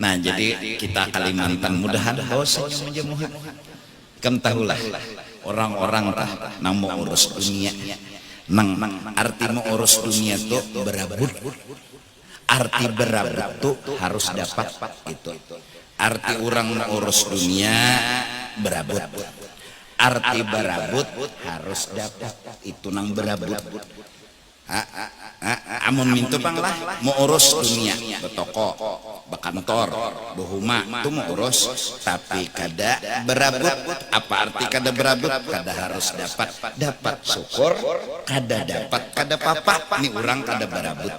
Nah, jadi kita Kalimantan mudahan bahwasanya menjemuh. Kamu tahulah orang-orang tah nang mau urus dunia, nang arti mau urus dunia tuh berabut. Arti berabut tuh harus dapat itu. Arti orang mau urus dunia berabut. Arti berabut harus dapat itu nang berabut. Amun mintu pang lah mau urus dunia betoko bekantor buhuma itu mau urus tapi kada berabut. Apa arti kada berabut? Kada harus dapat syukur, kada dapat kada papa. Ini orang kada berabut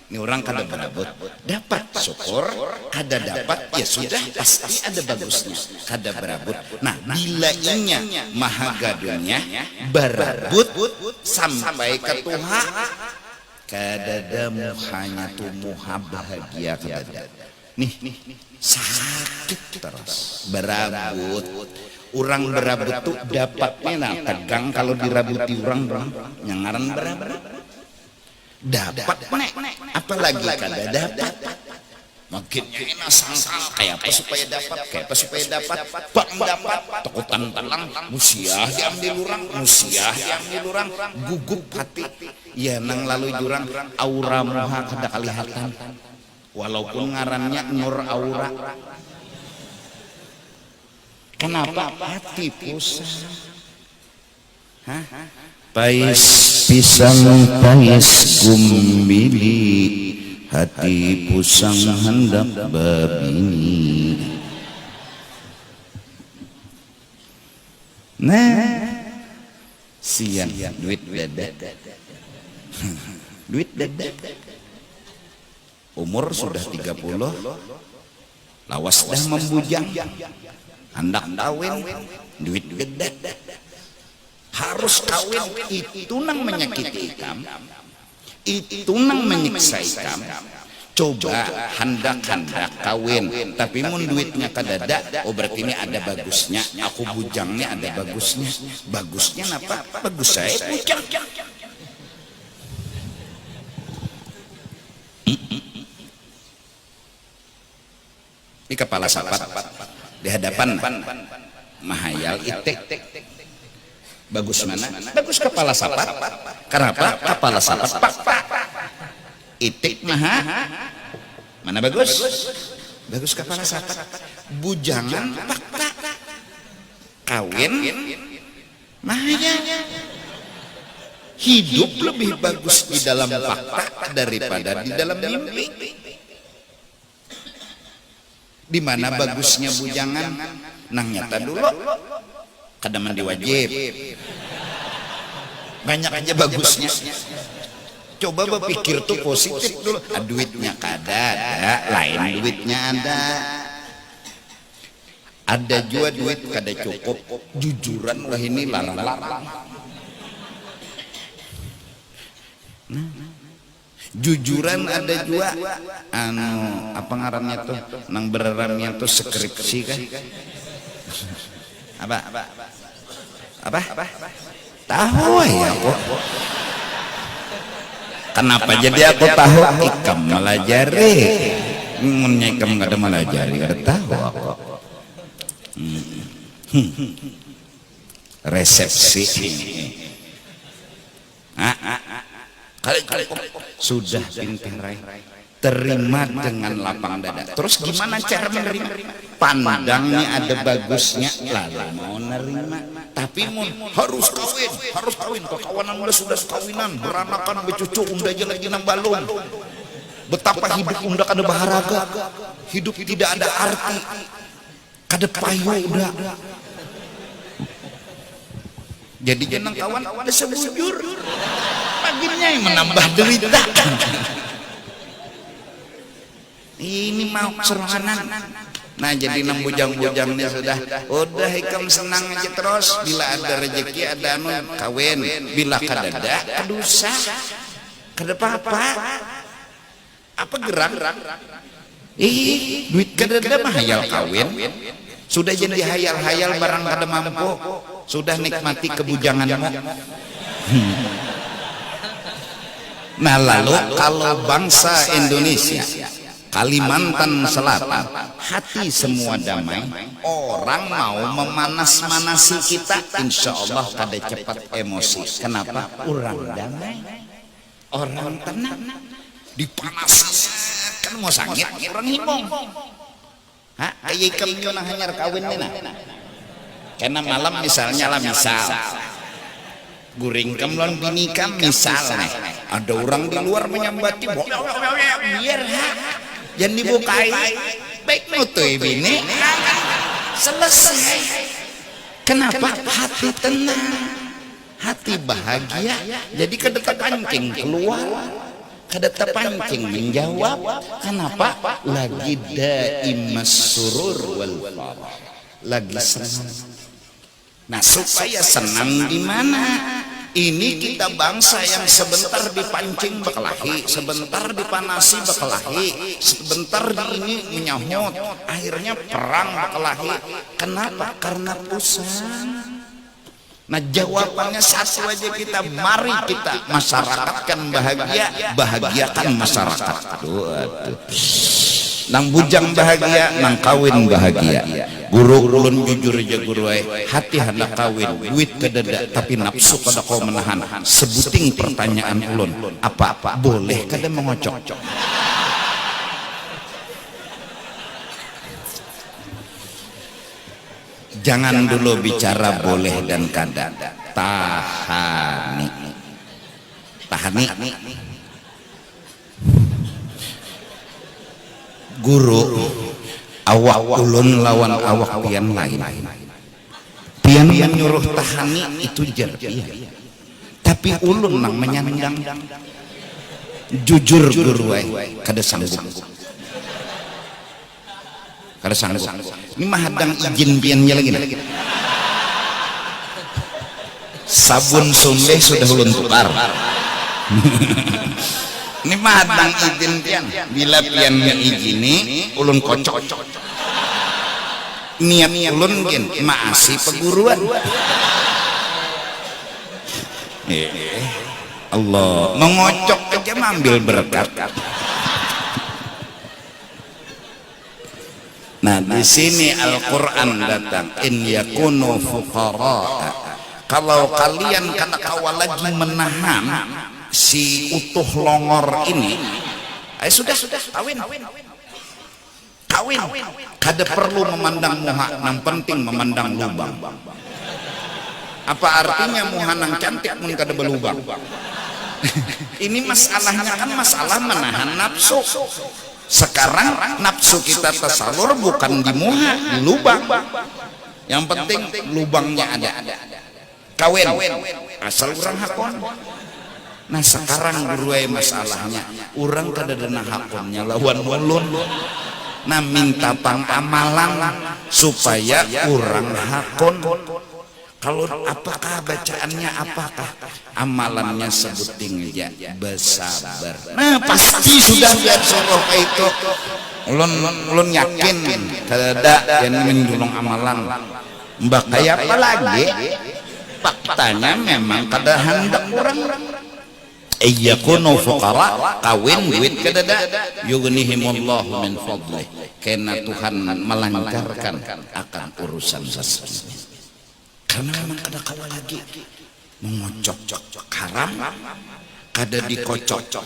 ini orang kada berabut, dapat syukur kada dapat ya sudah pasti ada bagusnya, kada berabut. Nah bila inya mahagadunnya berabut sampai ke Tuhan kadada muhanya tuh muha bahagia kadada nih sakit terus berabut. Orang berabut tuh dapatnya nah tegang kalau dirabuti orang yang ngaran berabut dapat nek apalagi kada dapat makin enak sangkal kayak apa supaya dapat bang dapat takutan talang musiah diambil orang gugup hati ya nang lalu jurang aura muha kada kelihatan walaupun ngarannya nur aura. Kenapa hati pusing? Pais pisang pais kumbili hati pusang hendak babini. Nah sian duit dada duit dada umur sudah 30 lawas dah membujang hendak kawin duit gede harus kawin itu nang menyakiti ikam itu nang menyiksa ikam. Coba hendak kawin tapi mun duitnya kadada oh berarti ini ada bagusnya aku bujangnya ada bagusnya apa bagus saya bujang di kepala sapat di hadapan mahayal itik bagus mana? Bagus kepala sapat. Kenapa? Kepala sapat pak itik maha mana bagus? Bagus kepala sapat. Bujangan pak kawin mahayal. Hidup lebih bagus di dalam fakta daripada di dalam mimpi. Di mana bagusnya bujangan? Nang nyata dulu kada mandi wajib banyak aja bagusnya. Coba berpikir tuh positif dulu. Duitnya kada ada lain duitnya ada juga duit kada cukup jujuran lah ini larang jujuran ada juga apa ngarannya tuh nang beraramnya tuh skripsi kan apa tahu ya kok kenapa jadi aku tahu ikam melajari munnya ikam nggak ada melajari nggak tahu aku resepsi kali sudah pintar terima dengan lapang dada. Terus gimana cara menerima? Pandangnya ada bagusnya lalu mau nerima. Tapi harus kawin kekawanan udah sudah kawinan beranakan becucu unda aja lagi nang balung. Betapa hidup unda kada baharaga, hidup tidak ada arti, kada payu udah. Jadi jenang kawan ada sebujur paginya yang menambah derita. Ini mau serangan. Nah jadi nang bujang-bujangnya sudah ikam senang aja terus. Bila ada rezeki ada anu kawin, bila kadada kadusa kada apa-apa apa gerak duit kadada mah hayal kawin sudah jadi hayal-hayal barang kada mampu sudah nikmati kebujanganmu. Nah lalu kalau bangsa Indonesia Kalimantan Selatan, hati semua damai. Orang mau memanas-manasi kita, insya Allah kada cepat emosi. Kenapa? Orang damai, orang tenang. Dipanasi kan mau sangit, orang hibong. Hah? Kayak kamu nah hanyar kawin nena. Karena malam misalnya lah guring kemlon bini kam misalnya ada orang di luar menyambati biar jangan dibukai baik mutuh bini selesai. Kenapa? Hati tenang, hati bahagia, jadi kada terpancing keluar, kada terpancing menjawab. Kenapa? Lagi daimas surur wal farah, lagi senang. Nah, supaya senang di mana? Ini kita bangsa yang sebentar dipancing berkelahi, sebentar dipanasi berkelahi, sebentar di ini menyahut, akhirnya perang berkelahi. Kenapa? Karena pusing. Nah, jawabannya satu aja kita, mari kita masyarakatkan bahagia, bahagiakan masyarakat. Aduh. Nang bujang bahagia, nang kawin bahagia. Guru ulun jujur aja guru hati hendak kawin, duit kedada tapi nafsu kada kau menahan. Sebuting pertanyaan ulun, apa boleh kada mengocok? Jangan dulu bicara boleh dan kada. Tahani. Guru awak ulun lawan awak pian lain. Pian menyuruh tahani itu jer iya. Tapi ulun nang menyandang. Jujur guru kada sanggup. Kada sanggup. Ini mah hadang izin piannya lagi. Sabun sumeh sudah ulun tukar. Ini mah hadang izin pian. Bila pian ngizini ulun kocok. Niat ulun gen maasi peguruan. Allah mengocok aja ambil berkat. Nah, di sini Al-Qur'an datang, in yakunu fuqara. Kalau kalian kada kawal lagi menahan si utuh longor ini, sudah kawin. Kada perlu memandang muha, yang penting memandang lubang. Apa artinya muha nang cantik mun kada belubang? Ini masalahnya kan masalah menahan nafsu. Sekarang nafsu kita tersalur bukan di muha, di lubang. Yang penting lubangnya ada. Kawin asal orang hakon. Nah sekarang berway masalahnya orang kada dana hakonnya lawan ulun. Nah minta pangamalan supaya orang hakon. Kalau apakah bacaannya, apakah amalannya, sebuting aja bersabar. Nah pasti sudah biar suruh itu. Ulun yakin kada yang menjulung amalan. Mbak kayak apa lagi? Faktanya memang kada hendak orang. Iyakunu fuqara, kawin duit kadada, yughnihimullahu min fadlih. Karena Tuhan melancarkan akan urusan sesuatu. Karena memang kada kawal lagi mengocok haram, kada dikocok.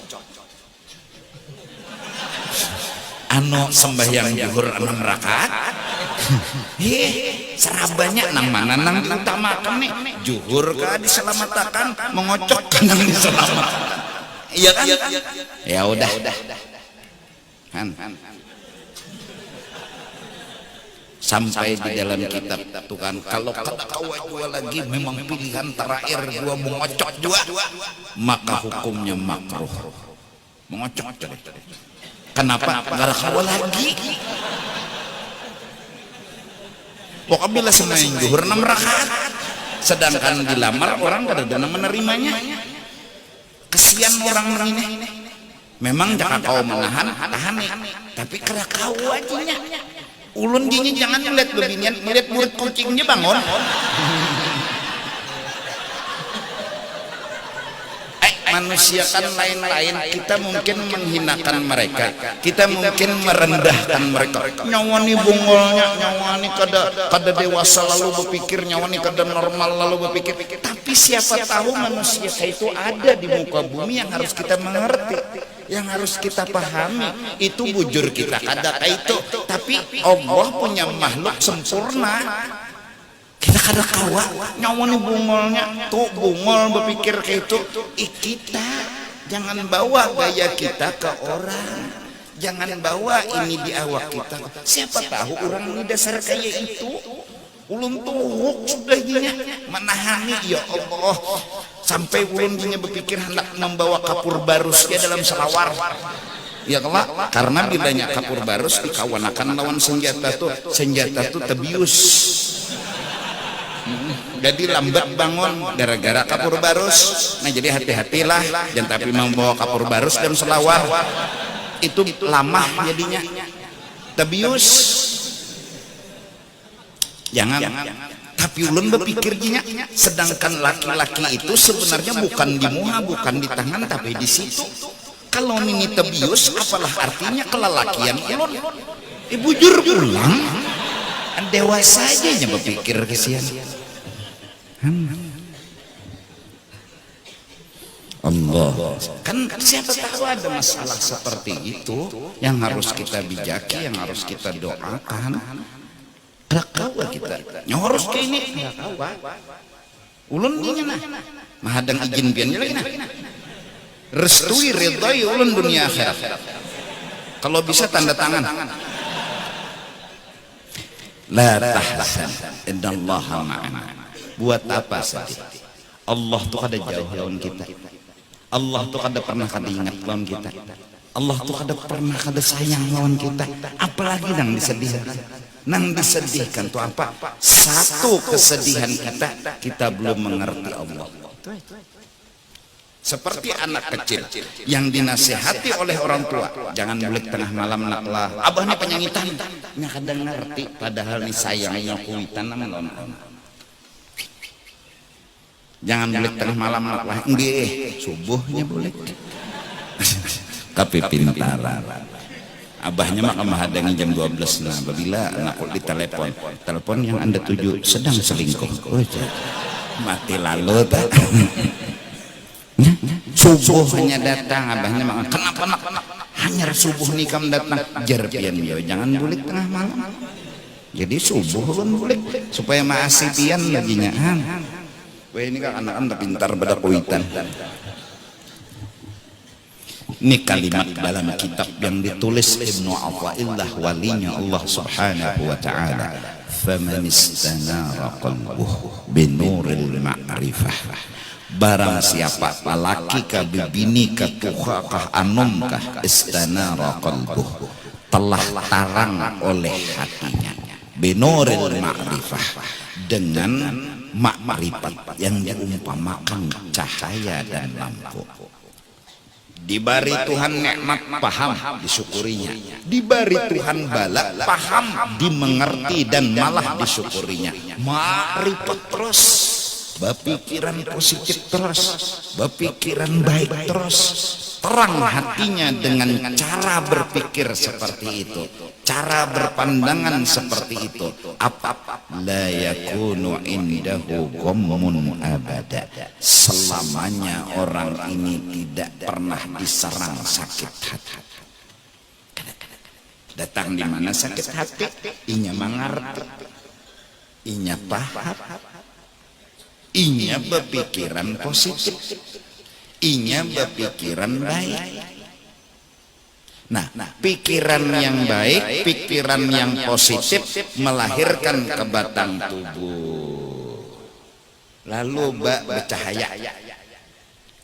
Ano sembahyang zuhur 6 rakaat. Serabanya nang mana nang diutamakan nih? Zuhur kah diselamatkan, mengocok nang diselamatkan. Iya kan? Ya udah. Han. Sampai di dalam kitab Tuhan, kalau kata kau dua lagi memang pilihan terakhir dua mengocok dua, maka hukumnya makruh. Mengocok. Kenapa? Karena kau lagi. Pokoknya bila sembahyang zuhur 6 rakaat, sedangkan dilamar orang kada dana menerimanya. Kesian orang ini. Memang jangan kau menahan, tahan, tapi kada kau ajinya. Ulun gini jangan ngeliat beginian, ngeliat murid kucingnya bangun. manusia kan lain-lain, kita mungkin menghinakan mereka, kita mungkin merendahkan mereka. Nyawani bungolnya, nyawani kada dewasa lalu berpikir, nyawani kada normal lalu berpikir. Tapi siapa tahu manusia itu ada di muka bumi yang harus kita mengerti, yang harus kita pahami. Itu bujur kita kada itu, tapi Allah punya makhluk sempurna. Kita kada kawa nyawani bungolnya tuh, bungol berpikir kayak itu. Kita jangan bawa gaya kita ke orang, jangan bawa ini di awak kita. Siapa tahu orang ini dasar kayak itu. Ulun tuh sudah gini menahani, ya Allah, sampai ulun punya berpikir hendak membawa kapur barus dia dalam selawar. Ya kelak, karena bilanya kapur barus dikawanakan lawan senjata tuh tebius. Jadi lambat bangun gara-gara kapur barus. Nah jadi hati-hatilah, jangan tapi membawa kapur barus dan selawar itu lama jadinya tebius. Jangan. Tapi ulun berpikir gini, sedangkan laki-laki itu sebenarnya bukan di muha, bukan di tangan, tapi di situ. Kalau ini tebius, apalah artinya kelelakian ulun? Bujur pulang, dewasa aja yang berpikir kesian. Allah kan siapa tahu ada masalah seperti itu yang harus kita bijaki, yang harus kita doakan. Kawa kita nyoros ke ini ulun dingin nah mahadang izin bian lagi nah restui ridhoi ulun dunia akhirat. Kalau bisa tanda tangan la tahzan innallaha ma'ana. Buat apa sedih? Allah tuh kada jauh lawan kita, Allah tuh kada pernah kada ingat lawan kita, Allah tuh kada pernah kada sayang lawan kita. Apalagi nang disedihkan. Nang disedihkan tuh apa? Satu kesedihan kita belum mengerti Allah. Seperti anak kecil yang dinasihati oleh orang tua, jangan bulik tengah malam naklah, abah ini penyangitan, nya kadang ngerti, padahal nih sayangnya kuitan namun jangan bulik tengah malam naklah, nggih subuhnya bulik. Tapi pintaran. Abahnya maka menghadang jam 12. Nah, apabila anakku ditelepon, telepon yang Anda tuju sedang selingkuh. Oh, mati lalu tak. Subuh hanya datang, abahnya maka kenapa nak hanya subuh nih kamu datang jerpian yo, jangan bulik tengah malam. Jadi subuh pun bulik supaya masih pian laginya. Wah ini kan anak-anak pintar pada kuitan. Ini kalimat dalam kitab yang ditulis Ibnu Athaillah, walinya Allah Subhanahu wa ta'ala. Faman istanara qalbuhu binuril ma'rifah. Barang siapa laki kah bibini kah tuha kah anum kah istanara qalbuhu, telah tarang oleh hatinya binuril ma'rifah, dengan makrifat yang diumpamakan cahaya dan lampu. Diberi Tuhan nikmat paham disyukurinya, diberi Tuhan bala paham dimengerti dan malah disyukurinya. Makrifat terus, berpikiran positif terus, berpikiran baik terus, terang hatinya dengan cara berpikir seperti itu, cara berpandangan seperti itu. Apa la yakunu indahu ghammun abada, selamanya orang ini tidak pernah diserang sakit hati. Datang di mana sakit hati, inya mengerti, inya paham, inya berpikiran positif, inya berpikiran baik. Nah, pikiran yang baik, pikiran yang positif melahirkan ke batang tubuh. Lalu bercahaya.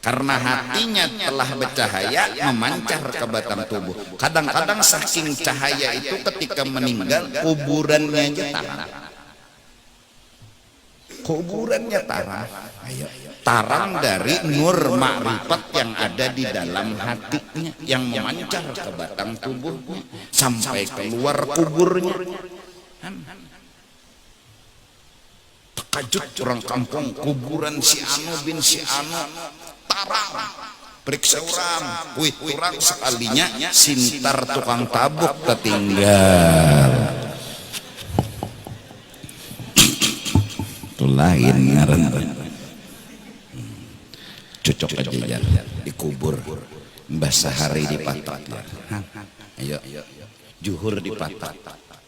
Karena hatinya telah bercahaya, memancar ke batang tubuh. Kadang-kadang saking cahaya itu ketika meninggal, kuburannya aja tarang. Kuburannya tarang. Tarang dari nur makrifat yang ada di dalam hatinya, yang memancar ke batang tubuhnya sampai keluar kuburnya. Terkejut orang kampung, kuburan si Anu bin si Anu tarang, periksa orang, wih orang sekalinya sintar tukang tabuk ketinggal. Itu lain ngaran. Cocok aja ya, dikubur. Mbah Sahari di Patak. Ayo, juhur di Patak.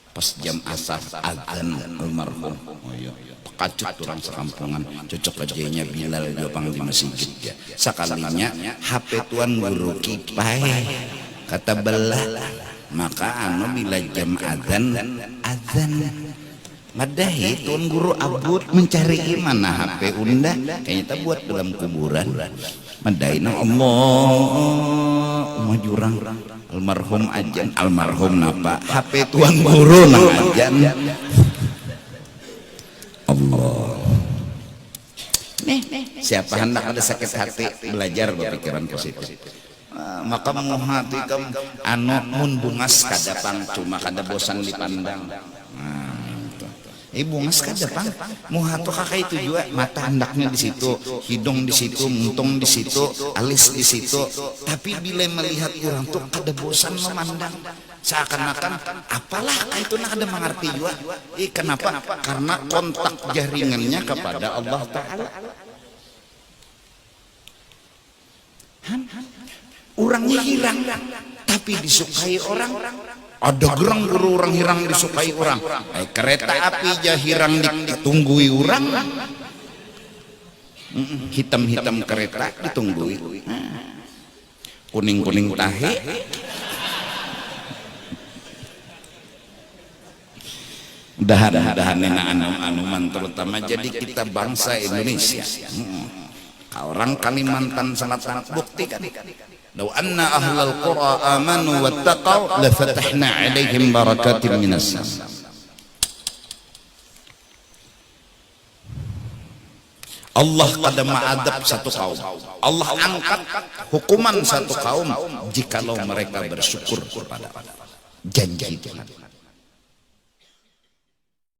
Pas jam asar azan almarhum. Ayo. Kacut orang sekampungan, cocok aja Bilal jopang di masjid ya. Sekalinya HP tuan guru kipai kata belah, maka anu bila jam azan madahi tuan guru abut mencari mana HP unda kayaknya kita buat dalam kuburan madahi na Allah majurang almarhum ajan almarhum napa HP tuan guru na ajan Allah. Siapa hendak ada sakit hati belajar berpikiran positif. Maka menghati kamu anu mun bungas kadapang cuma kada bosan dipandang. Bungas kadapang muhatu kakak itu juga mata hendaknya di situ, hidung di situ, muntung di situ, alis di situ. Tapi bila melihat orang tuh kada bosan memandang. Seakan-akan apalah itu nak ada mengerti juga. Kenapa? Karena kontak jaringannya kepada Allah Ta'ala. Orangnya hilang, tapi disukai orang. Ada gerang guru orang hirang disukai orang. Kereta api jah hirang ditunggui orang. Hitam-hitam kereta ditunggui. Kuning-kuning tahe. Dahan-dahan nena anuman terutama jadi kita bangsa Indonesia. Orang Kalimantan sangat buktikan. Law anna ahlal qura amanu wattaqau la fatahna 'alaihim barakatin minas sama. Allah kada mengadab satu kaum. Allah angkat hukuman satu kaum jikalau mereka bersyukur kepada janji Tuhan.